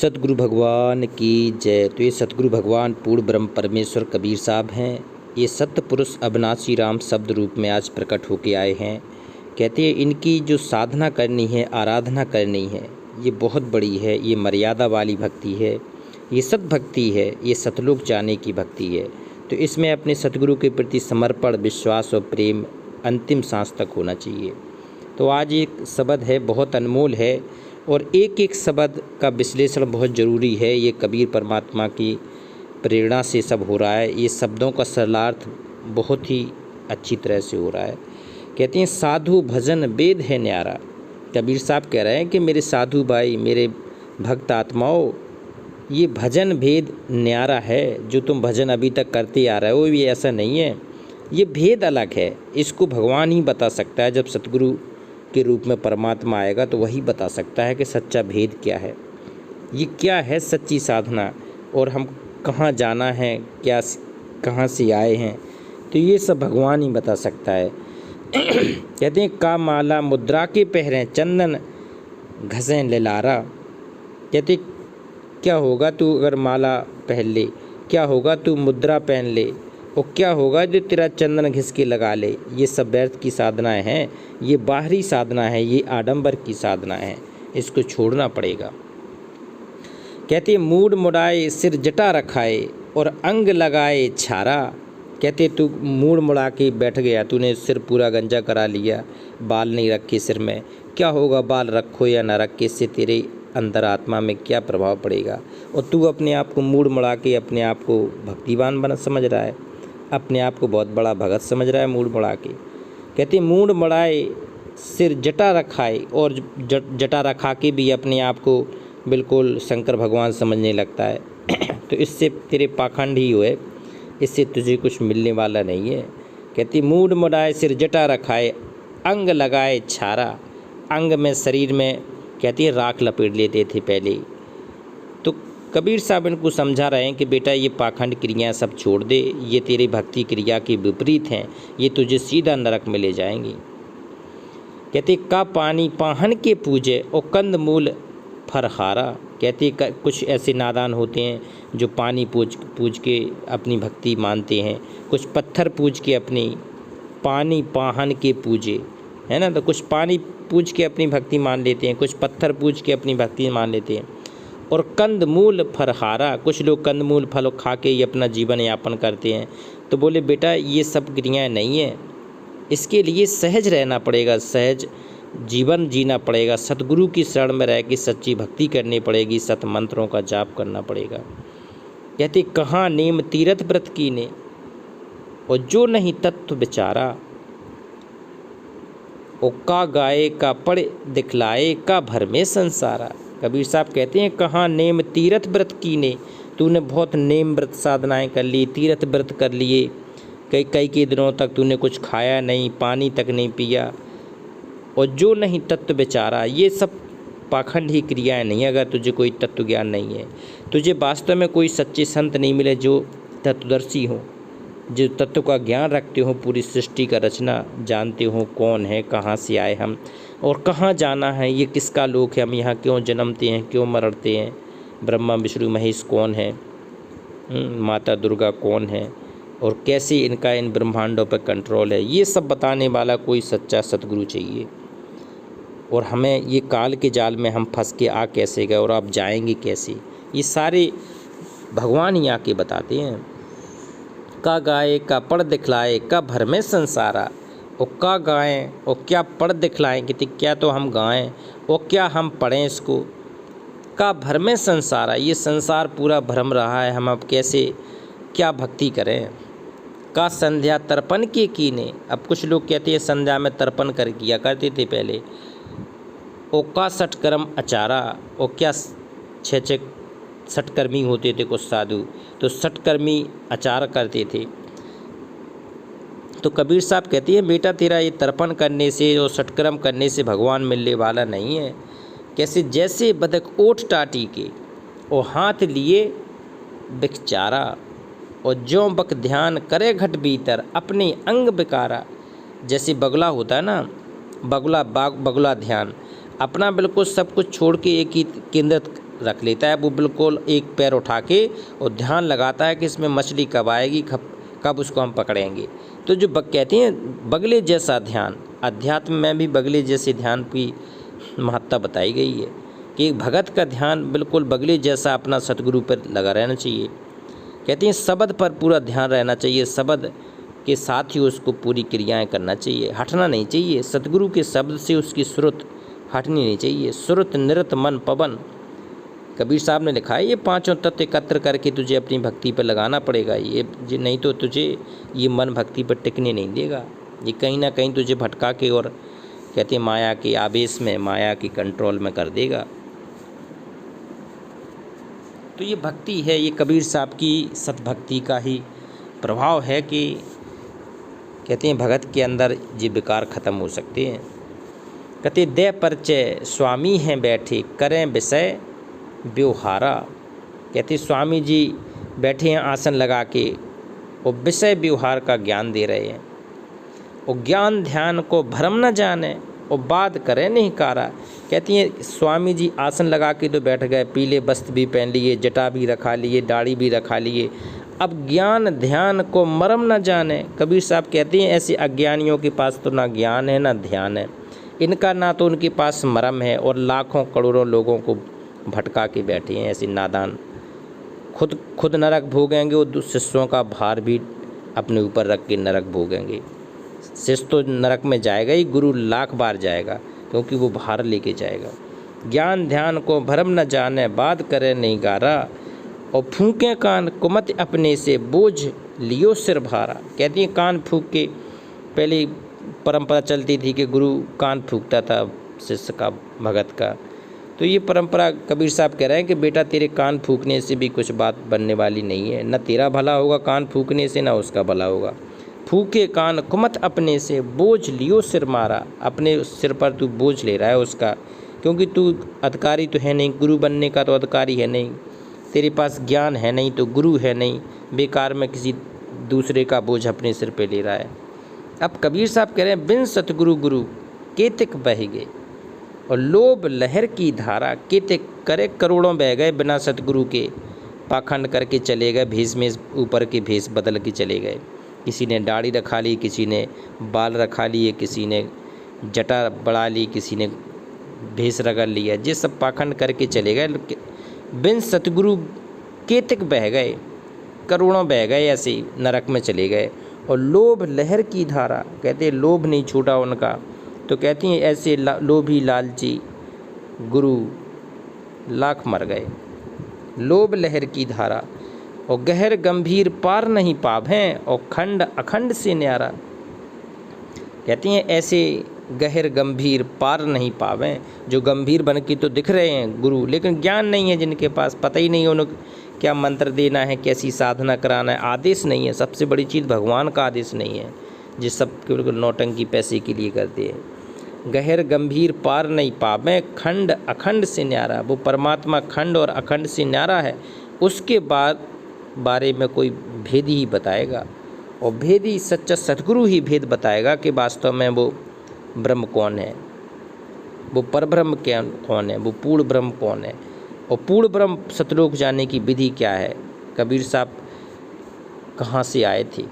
सतगुरु भगवान की जय। तो ये सतगुरु भगवान पूर्ण ब्रह्म परमेश्वर कबीर साहब हैं। ये सत्य पुरुष अविनाशी राम शब्द रूप में आज प्रकट होके आए हैं। कहते हैं इनकी जो साधना करनी है, आराधना करनी है, ये बहुत बड़ी है। ये मर्यादा वाली भक्ति है, ये सत भक्ति है, ये सतलोक जाने की भक्ति है। तो इसमें अपने सतगुरु के प्रति समर्पण, विश्वास और प्रेम अंतिम सांस तक होना चाहिए। तो आज एक शब्द है, बहुत अनमोल है और एक एक शब्द का विश्लेषण बहुत ज़रूरी है। ये कबीर परमात्मा की प्रेरणा से सब हो रहा है। ये शब्दों का सरलार्थ बहुत ही अच्छी तरह से हो रहा है। कहते हैं साधु भजन वेद है न्यारा। कबीर साहब कह रहे हैं कि मेरे साधु भाई, मेरे भक्त आत्माओं, ये भजन भेद न्यारा है। जो तुम भजन अभी तक करते आ रहे हो, ये ऐसा नहीं है, ये भेद अलग है। इसको भगवान ही बता सकता है। जब सतगुरु के रूप में परमात्मा आएगा तो वही बता सकता है कि सच्चा भेद क्या है, ये क्या है सच्ची साधना, और हम कहाँ जाना है, क्या कहाँ से आए हैं। तो ये सब भगवान ही बता सकता है। कहते हैं का माला मुद्रा के पहरें, चंदन घसें ललारा। कहते क्या होगा तू अगर माला पहन ले, क्या होगा तू मुद्रा पहन ले, और क्या होगा जो तेरा चंदन घिस के लगा ले। ये सब व्यर्थ की साधनाएं हैं, ये बाहरी साधना है, ये आडंबर की साधना है। इसको छोड़ना पड़ेगा। कहते मूड मुड़ाए सिर जटा रखाए और अंग लगाए छारा। कहते तू मूड मुड़ा के बैठ गया, तूने सिर पूरा गंजा करा लिया, बाल नहीं रखे सिर में। क्या होगा बाल रखो या ना रखे, इससे तेरे अंदर आत्मा में क्या प्रभाव पड़ेगा। और तू अपने आप को मूड मुड़ा के अपने आप को भक्तिवान बना समझ रहा है, अपने आप को बहुत बड़ा भगत समझ रहा है मूड मुड़ा के। कहते मूड मुड़ाए सिर जटा रखाए, और जटा रखा के भी अपने आप को बिल्कुल शंकर भगवान समझने लगता है। तो इससे तेरे पाखंड ही हुए, इससे तुझे कुछ मिलने वाला नहीं है। कहती मूड मुड़ाए सिर जटा रखाए, अंग लगाए छारा। अंग में, शरीर में कहती है राख लपेट लेते थे पहले। तो कबीर साहब इनको समझा रहे हैं कि बेटा ये पाखंड क्रियाएं सब छोड़ दे, ये तेरी भक्ति क्रिया के विपरीत हैं, ये तुझे सीधा नरक में ले जाएंगी। कहते का पानी पाहन के पूजे और कंद मूल फरहारा। कहते कुछ ऐसे नादान होते हैं जो पानी पूज के अपनी भक्ति मानते हैं, कुछ पत्थर पूज के अपनी पानी पाहन के पूजे, है ना। तो कुछ पानी पूज के अपनी भक्ति मान लेते हैं, कुछ पत्थर पूज के अपनी भक्ति मान लेते हैं। और कंदमूल फरहारा, कुछ लोग कंदमूल फल खा के ही अपना जीवन यापन करते हैं। तो बोले बेटा ये सब क्रियाएं नहीं है, इसके लिए सहज रहना पड़ेगा, सहज जीवन जीना पड़ेगा, सतगुरु की शरण में रह के सच्ची भक्ति करनी पड़ेगी, सत मंत्रों का जाप करना पड़ेगा। कहते कहाँ नेम तीरथ व्रत कीने, और जो नहीं तत्व विचारा। ओ का गाए का पढ़ दिखलाए, का भर में संसारा। कबीर साहब कहते हैं कहाँ नेम तीरथ व्रत कीने, तूने बहुत नेम व्रत साधनाएं कर ली, तीरथ व्रत कर लिए, कई दिनों तक तूने कुछ खाया नहीं, पानी तक नहीं पिया, और जो नहीं तत्व विचारा। ये सब पाखंड ही क्रियाएं नहीं है। अगर तुझे कोई तत्व ज्ञान नहीं है, तुझे वास्तव में कोई सच्चे संत नहीं मिले जो तत्वदर्शी हों, जो तत्व का ज्ञान रखते हो, पूरी सृष्टि का रचना जानते हो, कौन है, कहाँ से आए हम और कहाँ जाना है, ये किसका लोक है, हम यहाँ क्यों जन्मते हैं, क्यों मरते हैं, ब्रह्मा विष्णु महेश कौन है, माता दुर्गा कौन है, और कैसे इनका इन ब्रह्मांडों पर कंट्रोल है। ये सब बताने वाला कोई सच्चा सतगुरु चाहिए। और हमें ये काल के जाल में हम फंस के आ कैसे गए और आप जाएंगे कैसे, ये सारे भगवान ही आके बताते हैं। का गाए का पढ़ दिखलाए, का भर में संसारा। और का गाएं और क्या पढ़ दिखलाएं, कि क्या तो हम गाएं और क्या हम पढ़ें इसको। का भर में संसारा, ये संसार पूरा भ्रम रहा है, हम अब कैसे क्या भक्ति करें। का संध्या तर्पण के कीने, अब कुछ लोग कहते हैं संध्या में तर्पण कर किया करते थे पहले। ओ का सटकर्म आचारा, और क्या छः सटकर्मी होते थे कुछ साधु, तो सटकर्मी आचार करते थे। तो कबीर साहब कहती है बेटा तेरा ये तर्पण करने से और सटकर्म करने से भगवान मिलने वाला नहीं है। कैसे, जैसे बदक ओठ टाटी के और हाथ लिए बिकचारा, और ज्यों बक ध्यान करे घट भीतर अपने अंग बिकारा। जैसे बगुला होता है ना, बगुला ध्यान, अपना बिल्कुल सब कुछ छोड़ के एक ही केंद्रित रख लेता है, वो बिल्कुल एक पैर उठा के और ध्यान लगाता है कि इसमें मछली कब आएगी, कब उसको हम पकड़ेंगे। तो जो कहते हैं बगले जैसा ध्यान, अध्यात्म में भी बगले जैसे ध्यान की महत्ता बताई गई है कि एक भगत का ध्यान बिल्कुल बगले जैसा अपना सतगुरु पर लगा रहना चाहिए। कहते हैं शब्द पर पूरा ध्यान रहना चाहिए, शब्द के साथ ही उसको पूरी क्रियाएं करना चाहिए, हटना नहीं चाहिए। सतगुरु के शब्द से उसकी सुरत हटनी नहीं चाहिए। सुरत निरत मन पवन, कबीर साहब ने लिखा है, ये पांचों तत्व एकत्र करके तुझे अपनी भक्ति पर लगाना पड़ेगा। ये नहीं तो तुझे ये मन भक्ति पर टिकने नहीं देगा, ये कहीं ना कहीं तुझे भटका के और कहते हैं माया के आवेश में, माया की कंट्रोल में कर देगा। तो ये भक्ति है, ये कबीर साहब की सतभक्ति का ही प्रभाव है कि कहते हैं भगत के अंदर ये विकार खत्म हो सकते हैं। कहते दे परचय स्वामी हैं बैठे करें विषय व्यवहारा। कहते स्वामी जी बैठे हैं आसन लगा के और विषय व्यवहार का ज्ञान दे रहे हैं। और ज्ञान ध्यान को भरम न जाने और बात करे नहीं कारा। कहती हैं स्वामी जी आसन लगा के तो बैठ गए, पीले वस्त्र भी पहन लिए, जटा भी रखा लिए, दाढ़ी भी रखा लिए, अब ज्ञान ध्यान को मरम न जाने। कबीर साहब कहते हैं ऐसे अज्ञानियों के पास तो ना ज्ञान है ना ध्यान है, इनका ना तो उनके पास मरम है, और लाखों करोड़ों लोगों को भटका के बैठे हैं ऐसे नादान। खुद नरक भोगेंगे और शिष्यों का भार भी अपने ऊपर रख के नरक भोगेंगे। शिष्य तो नरक में जाएगा ही, गुरु लाख बार जाएगा क्योंकि वो भार लेके जाएगा। ज्ञान ध्यान को भरम न जाने बात करे नहीं गारा, और फूके कान कुमत अपने से बोझ लियो सिर भारा। कहती हैं कान फूक के, पहले परंपरा चलती थी कि गुरु कान फूकता था शिष्य का, भगत का। तो ये परंपरा कबीर साहब कह रहे हैं कि बेटा तेरे कान फूकने से भी कुछ बात बनने वाली नहीं है, न तेरा भला होगा कान फूकने से, ना उसका भला होगा। फूके कान कुमत अपने से बोझ लियो सिर मारा, अपने सिर पर तू बोझ ले रहा है उसका, क्योंकि तू अधिकारी तो है नहीं, गुरु बनने का तो अधिकारी है नहीं, तेरे पास ज्ञान है नहीं तो गुरु है नहीं, बेकार में किसी दूसरे का बोझ अपने सिर पे ले रहा है। अब कबीर साहब कह रहे हैं बिन सतगुरु गुरु केतिक बह गए, और लोभ लहर की धारा केतिक करे करोड़ों बह गए बिना सतगुरु के, पाखंड करके चले गए, भेष में ऊपर के भेष बदल के चले गए। किसी ने दाढ़ी रखा ली, किसी ने बाल रखा लिए, किसी ने जटा बढ़ा ली, किसी ने भेष रगड़ लिया, ये सब पाखंड करके चले गए। बिन सतगुरु केतिक बह गए, करोड़ों बह गए, ऐसे नरक में चले गए। और लोभ लहर की धारा, कहते हैं लोभ नहीं छूटा उनका, तो कहती हैं ऐसे लोभी लालची गुरु लाख मर गए। लोभ लहर की धारा और गहर गंभीर पार नहीं पावें, और खंड अखंड से न्यारा। कहती हैं ऐसे गहर गंभीर पार नहीं पावें, जो गंभीर बन के तो दिख रहे हैं गुरु, लेकिन ज्ञान नहीं है जिनके पास, पता ही नहीं है उन्हें क्या मंत्र देना है, कैसी साधना कराना है, आदेश नहीं है। सबसे बड़ी चीज़ भगवान का आदेश नहीं है, जिस सब केवल नौटंकी पैसे के लिए करते हैं। गहर गंभीर पार नहीं पावें, खंड अखंड से न्यारा। वो परमात्मा खंड और अखंड से न्यारा है, उसके बाद बारे में कोई भेदी ही बताएगा, और भेदी सच्चा सतगुरु ही भेद बताएगा कि वास्तव में वो ब्रह्म कौन है, वो परब्रह्म कौन है, वो पूर्ण ब्रह्म कौन है, और पूर्ण ब्रह्म सतलोक जाने की विधि क्या है। कबीर साहब कहाँ से आए थे,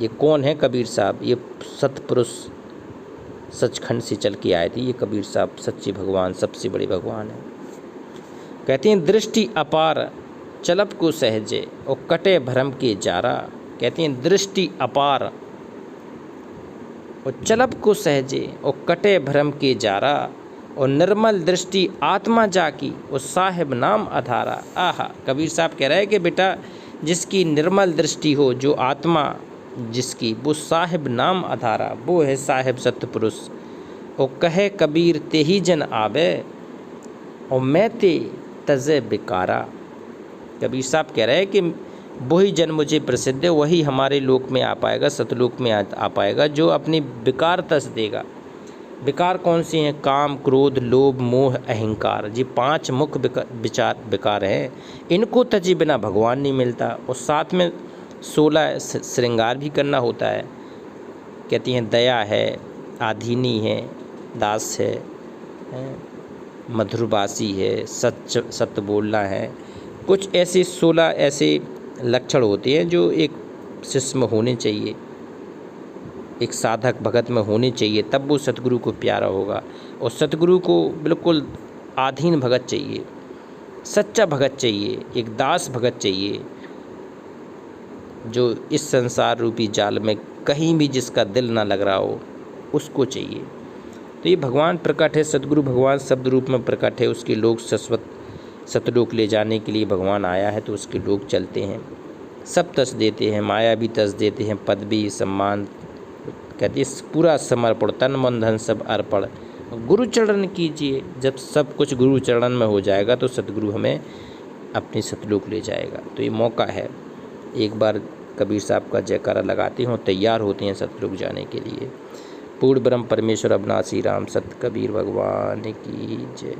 ये कौन है कबीर साहब, ये सतपुरुष सचखंड से चल के आए थे। ये कबीर साहब सच्चे भगवान, सबसे बड़े भगवान हैं। कहते हैं दृष्टि अपार चलब को सहजे और कटे भरम के जारा। कहते हैं दृष्टि अपार और चलब को सहजे और कटे भरम के जारा, और निर्मल दृष्टि आत्मा जाकी और साहिब नाम आधारा। आहा, कबीर साहब कह रहे हैं कि बेटा जिसकी निर्मल दृष्टि हो, जो आत्मा जिसकी, वो साहिब नाम आधारा, वो है साहिब सतपुरुष। और कहे कबीर ते ही जन आवे और मैं ते तजे बिकारा। कबीर साहब कह रहे हैं कि वही जन मुझे प्रसिद्ध है, वही हमारे लोक में आ पाएगा, सतलोक में आ पाएगा, जो अपनी विकार तज देगा। विकार कौन से हैं? काम, क्रोध, लोभ, मोह, अहंकार। ये 5 मुख्य विकार हैं, इनको तजे बिना भगवान नहीं मिलता। और साथ में 16 श्रृंगार भी करना होता है। कहती हैं दया है, आधीनी है, दास है, मधुरभाषी है, सत्य बोलना है। कुछ ऐसे 16 ऐसे लक्षण होते हैं जो एक शिष्य में होने चाहिए, एक साधक भगत में होने चाहिए, तब वो सतगुरु को प्यारा होगा। और सतगुरु को बिल्कुल आधीन भगत चाहिए, सच्चा भगत चाहिए, एक दास भगत चाहिए, जो इस संसार रूपी जाल में कहीं भी जिसका दिल ना लग रहा हो, उसको चाहिए। तो ये भगवान प्रकट है, सतगुरु भगवान शब्द रूप में प्रकट है। उसके लोग शाश्वत सतलोक ले जाने के लिए भगवान आया है, तो उसके लोग चलते हैं, सब तस देते हैं, माया भी तस देते हैं, पदवी सम्मान, कहते हैं पूरा समर्पण, तन मन धन सब अर्पण, गुरु चरण कीजिए। जब सब कुछ गुरु चरण में हो जाएगा तो सतगुरु हमें अपने सतलोक ले जाएगा। तो ये मौका है, एक बार कबीर साहब का जयकारा लगाते हैं और तैयार होते हैं सतलोक जाने के लिए। पूर्ण ब्रह्म परमेश्वर अविनाशी राम सत कबीर भगवान की जय।